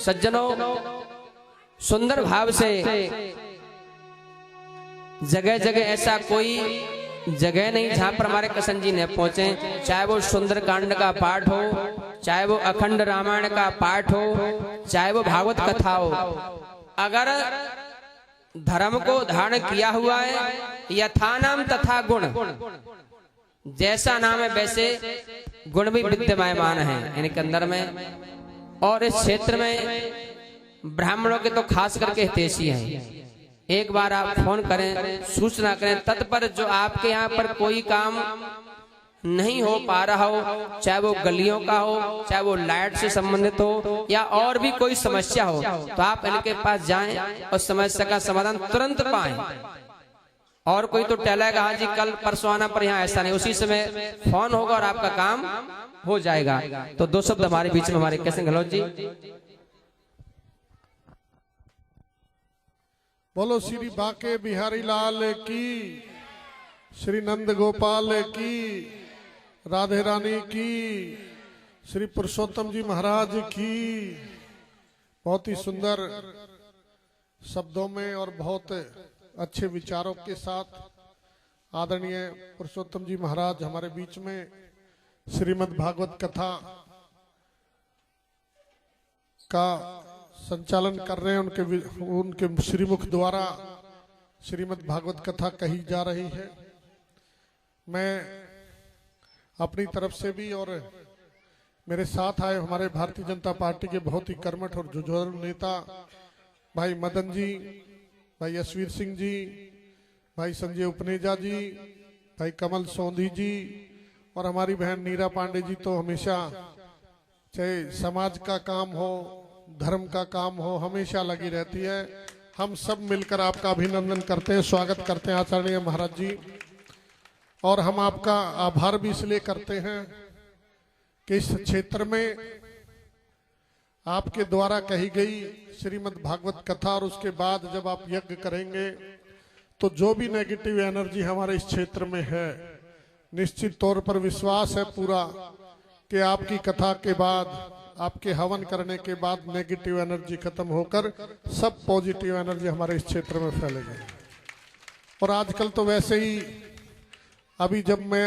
सज्जनों, सुंदर भाव से जगह जगह ऐसा कोई जगह नहीं जहां पर हमारे कृष्ण जी ने पहुंचे, चाहे वो सुंदर कांड का पाठ हो, चाहे वो अखंड रामायण का पाठ हो, चाहे वो भागवत कथा हो। अगर धर्म को धारण किया हुआ है, यथा नाम तथा गुण, जैसा नाम है वैसे गुण भी विद्यमान है इनके अंदर में। और इस क्षेत्र में ब्राह्मणों के तो खास करके हितैषी हैं। एक बार आप फोन करें, सूचना करें, तत्पर जो आपके यहाँ पर कोई काम नहीं हो पा रहा हो, चाहे वो गलियों का हो, चाहे वो लाइट से संबंधित हो, या और भी कोई समस्या हो, तो आप इनके पास जाएं और समस्या का समाधान तुरंत पाएं। और कोई तो टहलाएगा, हाँ जी कल परसों आना, पर यहाँ ऐसा नहीं, उसी समय फोन होगा और आपका काम हो जाएगा। तो दो शब्द हमारे बीच में हमारे कृष्ण गहलोत जी। बोलो श्री बाके बिहारी लाल की, श्री नंद गोपाल की, राधे रानी की, श्री पुरुषोत्तम जी महाराज की। बहुत ही सुंदर शब्दों में और बहुत अच्छे विचारों के साथ आदरणीय पुरुषोत्तम जी महाराज हमारे बीच में श्रीमद् भागवत कथा का संचालन कर रहे हैं। उनके श्रीमुख द्वारा श्रीमद् भागवत कथा कही जा रही है। मैं अपनी तरफ से भी और मेरे साथ आए हमारे भारतीय जनता पार्टी के बहुत ही कर्मठ और जुझारू नेता भाई मदन जी, भाई यशवीर सिंह जी, भाई संजय उपनेजा जी, भाई कमल सोंधी जी और हमारी बहन नीरा पांडे जी, तो हमेशा चाहे समाज का काम हो, धर्म का काम हो, हमेशा लगी रहती है। हम सब मिलकर आपका अभिनंदन करते हैं, स्वागत करते हैं आचार्य महाराज जी। और हम आपका आभार भी इसलिए करते हैं कि इस क्षेत्र में आपके द्वारा कही गई श्रीमद् भागवत कथा और उसके बाद जब आप यज्ञ करेंगे तो जो भी नेगेटिव एनर्जी हमारे इस क्षेत्र में है, निश्चित तौर पर विश्वास है पूरा कि आपकी कथा के बाद, आपके हवन करने के बाद नेगेटिव एनर्जी खत्म होकर सब पॉजिटिव एनर्जी हमारे इस क्षेत्र में फैलेगी। और आजकल तो वैसे ही, अभी जब मैं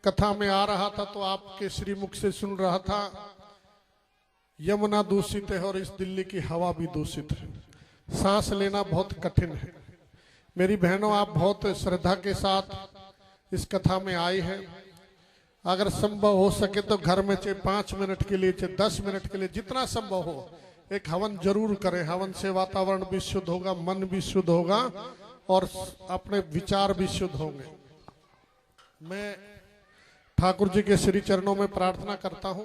कथा में आ रहा था तो आपके श्रीमुख से सुन रहा था, यमुना दूषित है और इस दिल्ली की हवा भी दूषित है, सांस लेना बहुत कठिन है। मेरी बहनों, आप बहुत श्रद्धा के साथ इस कथा में आई हैं। अगर संभव हो सके तो घर में चाहे 5 मिनट के लिए, चाहे 10 मिनट के लिए, जितना संभव हो एक हवन जरूर करें। हवन से वातावरण भी शुद्ध होगा, मन भी शुद्ध होगा और अपने विचार भी शुद्ध होंगे। मैं ठाकुर जी के श्री चरणों में प्रार्थना करता हूं,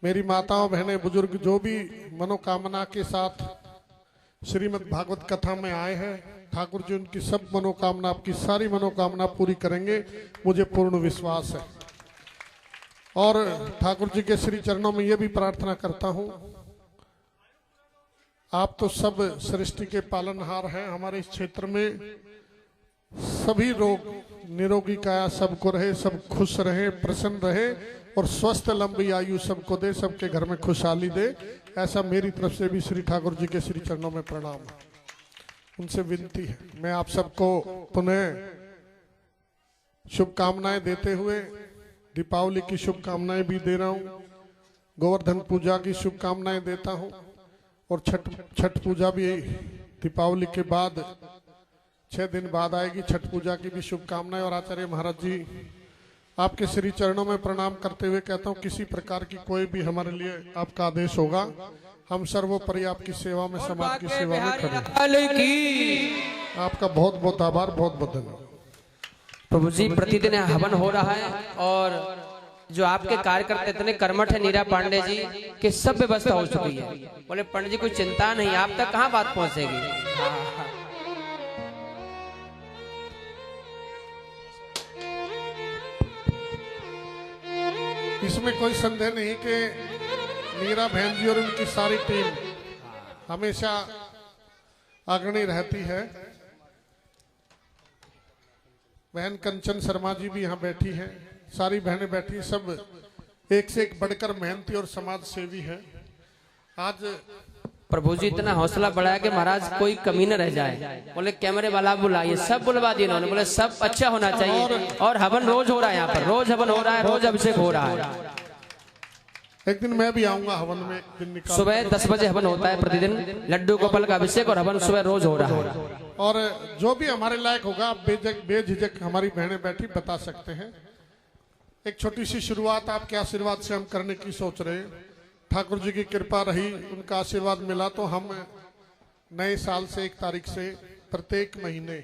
मेरी माताओं बहनें बुजुर्ग जो भी मनोकामना के साथ श्रीमद् भागवत कथा में आए हैं, ठाकुर जी उनकी सब मनोकामना, आपकी सारी मनोकामना पूरी करेंगे, मुझे पूर्ण विश्वास है। और ठाकुर जी के श्री चरणों में यह भी प्रार्थना करता हूं, आप तो सब सृष्टि के पालनहार हैं। हमारे इस क्षेत्र में सभी रोग निरोगी काया सबको रहे, सब खुश रहे, प्रसन्न रहे और स्वस्थ लंबी आयु सबको दे, सबके घर में खुशहाली दे, ऐसा मेरी तरफ से भी श्री ठाकुर जी के श्री चरणों में प्रणाम है, उनसे विनती है। मैं आप सबको पुनः शुभकामनाएं देते हुए दीपावली की शुभकामनाएं भी दे रहा हूं, गोवर्धन पूजा की शुभकामनाएं देता हूं और छठ पूजा भी दीपावली के बाद 6 दिन बाद आएगी, छठ पूजा की भी शुभकामनाएं। और आचार्य महाराज जी, आपके श्री चरणों में प्रणाम करते हुए कहता हूं, किसी प्रकार की कोई भी हमारे लिए आपका आदेश होगा, हम सर्वोपरि आपकी सेवा में, समाज की सेवा में खड़े हैं। आपका बहुत बहुत आभार, बहुत बहुत धन्यवाद। प्रभु जी, प्रतिदिन हवन हो रहा है और जो आपके कार्यकर्ता इतने कर्मठ है नीरा पांडे जी कि सब व्यवस्था हो चुकी है। बोले पंडित जी कोई चिंता नहीं, आप तक कहाँ बात पहुंचेगी। इसमें कोई संदेह नहीं कि मीरा बहन जी और उनकी सारी टीम हमेशा अग्रणी रहती है। बहन कंचन शर्मा जी भी यहाँ बैठी हैं, सारी बहनें बैठी, सब एक से एक बढ़कर मेहनती और समाज सेवी हैं। आज प्रभु जी इतना हौसला बढ़ाया कि महाराज कोई कमी न रह जाए। बोले कैमरे वाला बुलाइए, सब बुलवा दिए उन्होंने। बोले सब अच्छा होना चाहिए। और हवन रोज हो रहा है, यहाँ पर रोज हवन हो रहा है, रोज अभिषेक हो रहा है। एक दिन मैं भी आऊंगा हवन में, दिन निकाल। सुबह 10 बजे हवन होता है प्रतिदिन, लड्डू गोपाल का अभिषेक और हवन सुबह रोज हो रहा है। और जो भी हमारे लायक होगा आप बेझिझक हमारी बहनें बैठी बता सकते हैं। एक छोटी सी शुरुआत आपके आशीर्वाद से हम करने की सोच रहे हैं। ठाकुर जी की कृपा रही, उनका आशीर्वाद मिला तो हम नए साल से 1 तारीख से प्रत्येक महीने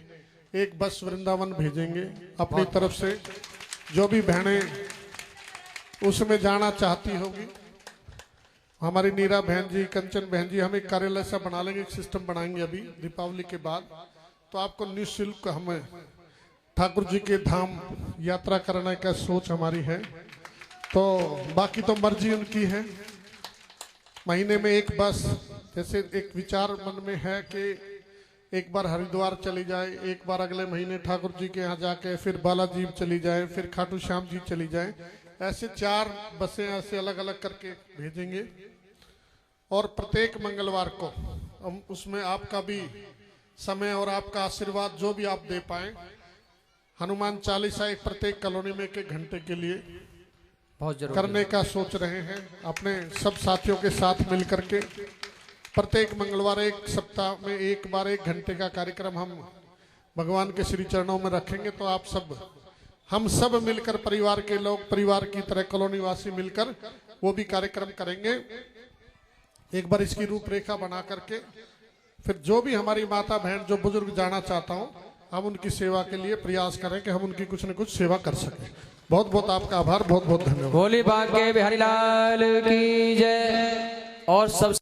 एक बस वृंदावन भेजेंगे अपनी तरफ से। जो भी बहनें उसमें जाना चाहती होगी, हमारी नीरा बहन जी, कंचन बहन जी, हम एक कार्यालय सा बना लेंगे, एक सिस्टम बनाएंगे अभी दीपावली के बाद। तो आपको निःशुल्क हम ठाकुर जी के धाम यात्रा करने का सोच हमारी है। तो बाकी तो मर्जी उनकी है। महीने में एक बस, जैसे एक विचार मन में है कि एक बार हरिद्वार चली जाए, एक बार अगले महीने ठाकुर जी के यहाँ जाके फिर बालाजी चली जाए, फिर खाटू श्याम जी चली जाए। ऐसे 4 बसें ऐसे अलग अलग करके भेजेंगे। और प्रत्येक मंगलवार को हम उसमें आपका भी समय और आपका आशीर्वाद जो भी आप दे पाए, हनुमान चालीसा एक प्रत्येक कॉलोनी में 1 घंटे के लिए बहुत जरूरी करने का सोच रहे हैं। अपने सब साथियों के साथ मिलकर के प्रत्येक मंगलवार 1 सप्ताह में 1 बार 1 घंटे का कार्यक्रम हम भगवान के श्री चरणों में रखेंगे। तो आप सब, हम सब मिलकर, परिवार के लोग परिवार की तरह कॉलोनी वासी मिलकर वो भी कार्यक्रम करेंगे। एक बार इसकी रूपरेखा बना करके फिर जो भी हमारी माता बहन जो बुजुर्ग जाना चाहता हूं, हम उनकी सेवा के लिए प्रयास करें कि हम उनकी कुछ न कुछ सेवा कर सकें। बहुत बहुत आपका आभार, बहुत बहुत धन्यवाद। भोले बाके बिहारी लाल की जय। और सब